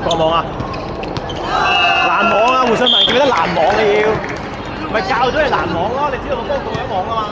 國網啊！攔網啊！胡信文記得攔網你要，咪教咗你攔網咯，你知道個波過咗網啊嘛。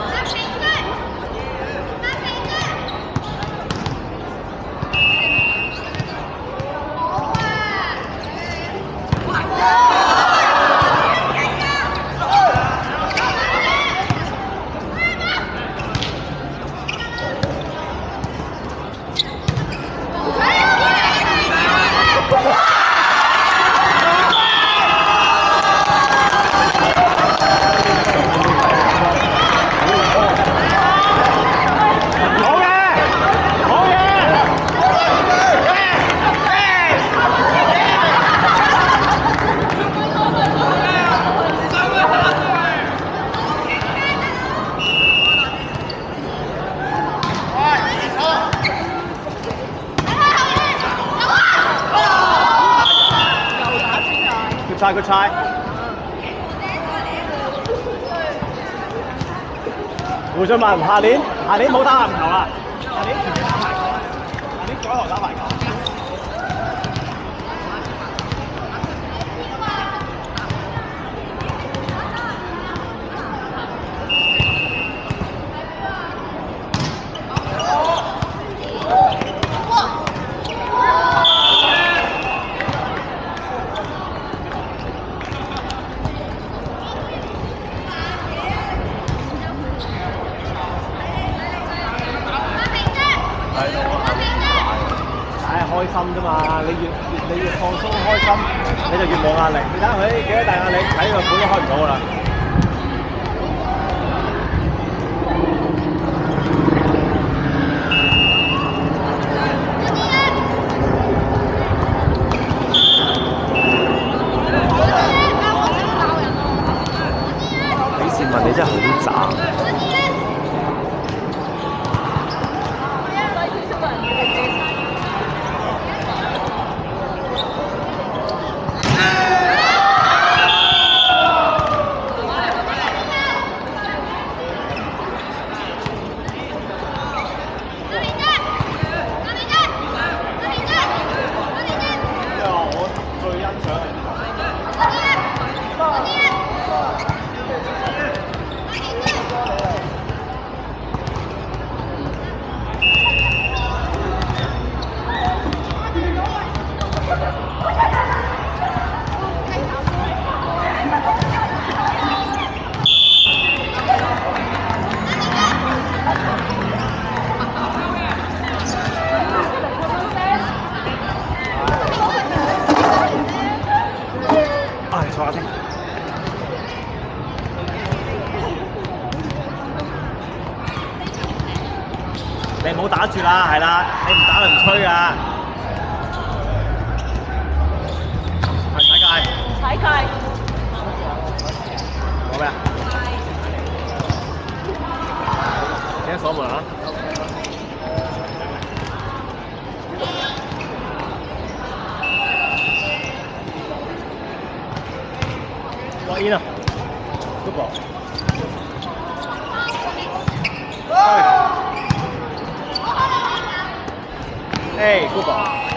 Good try. 胡俊文，下年冇打籃球啦，下年全職打排球，下年改行打排球。開心啫嘛！你越放鬆開心，你就越冇壓力。你睇下佢幾多大壓力，睇個盤都開唔到噶啦。李善文你真係好渣。坐下先。你唔好打住啦，係啦，你唔打咪唔吹㗎。係踩界。踩界。攞咩啊？記得鎖門啊！Walk in 啊 ，good ball。哎 ，good ball。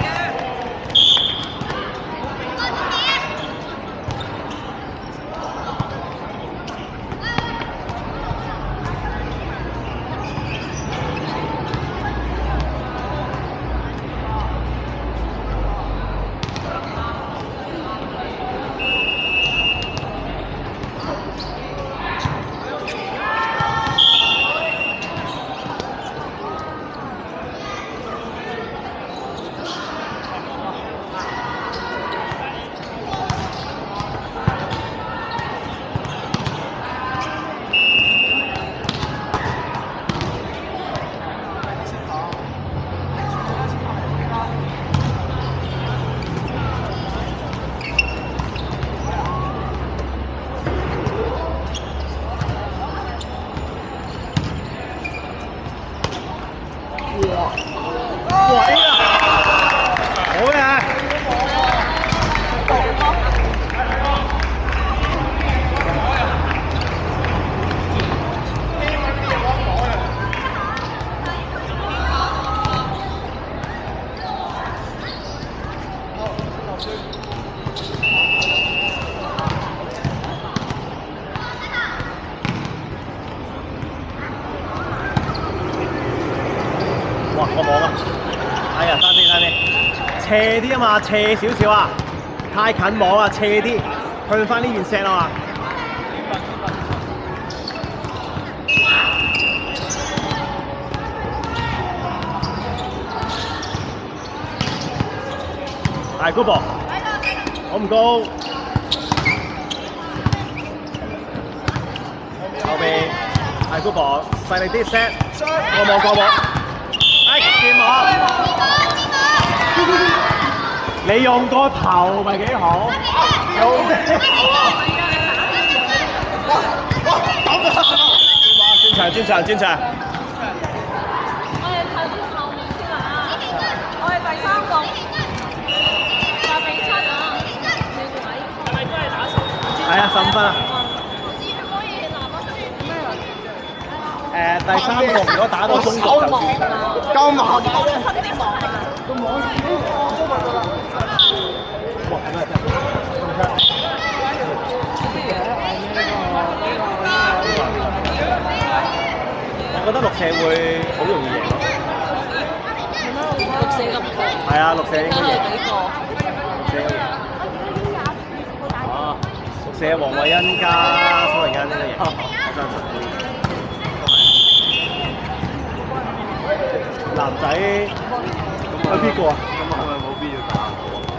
斜啲啊嘛，斜少少啊，太近網啦，斜啲，向翻呢邊 set 啊嘛。大高波，好唔高？後邊大高波，細力啲 set， 過網，哎掂網，你用個頭咪幾好？轉場。我哋睇啲後面先啊！我哋第3局8-7啊！係咪都係打15？係啊，15分啊！第3局如果打到中局就輸。夠麻煩嘅。個網已經放咗佢啦。哇！咩真係？我覺得6射會好容易贏咯。6射咁多。係啊，6射應該贏。6射應該贏。哦，6射黃慧欣加蘇慧欣應該贏，我相信。男仔有邊個啊？咁係咪冇必要打？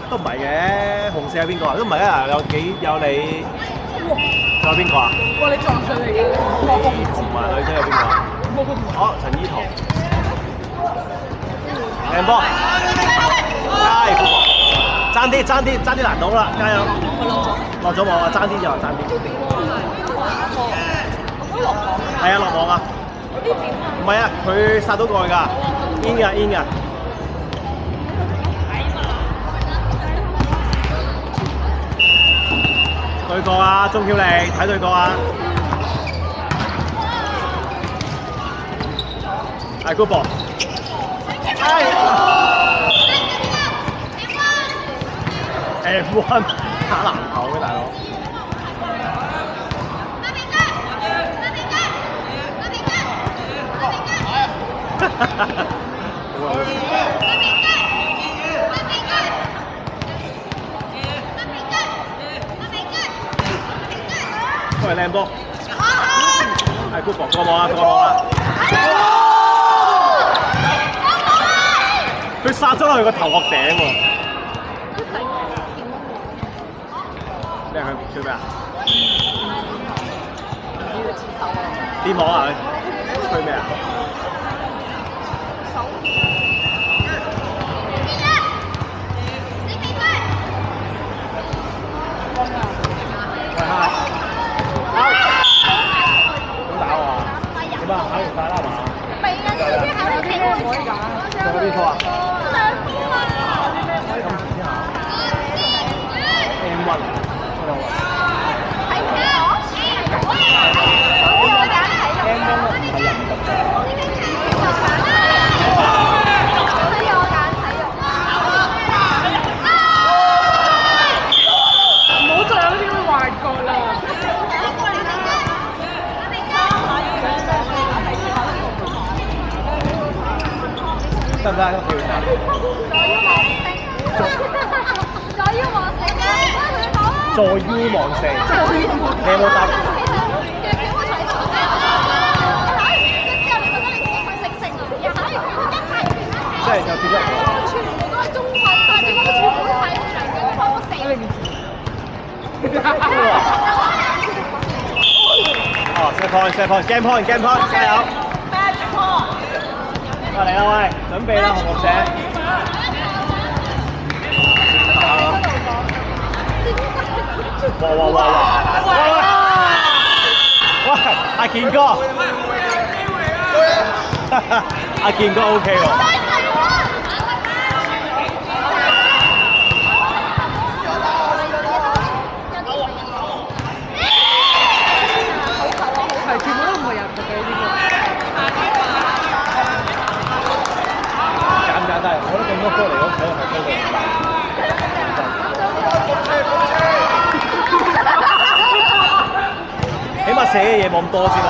都唔係嘅，紅射有邊個啊？都唔係啊，有你，仲有邊個啊？哇！你撞上嚟嘅，同埋女仔有邊個啊？哦，陳依彤，靚波，加油！爭啲難到啦，加油！落咗網啊，爭啲就爭啲。係啊，落網啊！唔係啊，佢殺到過去㗎 ，in 㗎。對過啊，鐘曉莉睇對過啊！係 good ball， F1 打籃球嘅大佬。喂，靚波，係 good ball， 過網啊！佢殺咗落去個頭殼頂喎。咩佢吹咩啊？電網啊！佢吹咩啊？點啊？考完晒啦係嘛？未啊！呢啲考你幾多可以揀？仲有邊科啊？兩科啊！咁遲先考 ？M1 係啊！我揀體育。M1 係人特嘅。所以我揀體育。唔好再有呢啲咁嘅幻覺啦！得唔得？個票站。坐 U 望四。你有冇答？即係就變咗。全部都係中文，但係點解全部都睇唔明嘅？你幫我寫。哦，set point，game point，加油！嚟啦喂，準備啦紅綠社。哇！阿健哥，阿健哥 OK 喎。係全部都唔係人嚟嘅呢啲。簡單，我覺得咁多科嚟講，睇落係高過起碼寫嘅嘢冇咁多先啦。